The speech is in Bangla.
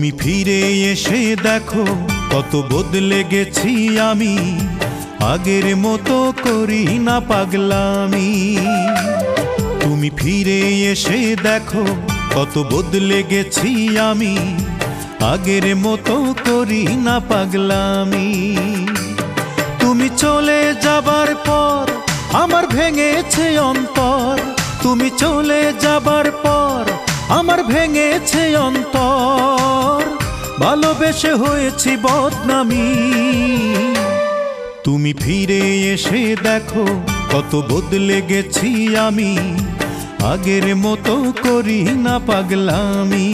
তুমি ফিরে এসে দেখো কত বদলে গেছি আমি, আগের মতো করি না পাগলামি। তুমি ফিরে এসে দেখো কত বদলে গেছি আমি, আগের মতো করি না পাগলামি। তুমি চলে যাবার পর আমার ভেঙেছে অন্তর, তুমি চলে যাবার পর আমার ভেঙেছে অন্তর, ভালোবেসে হয়েছি বদনামি। তুমি ফিরে এসে দেখো কত বদলে গেছি আমি, আগের মতো করি না পাগলামি।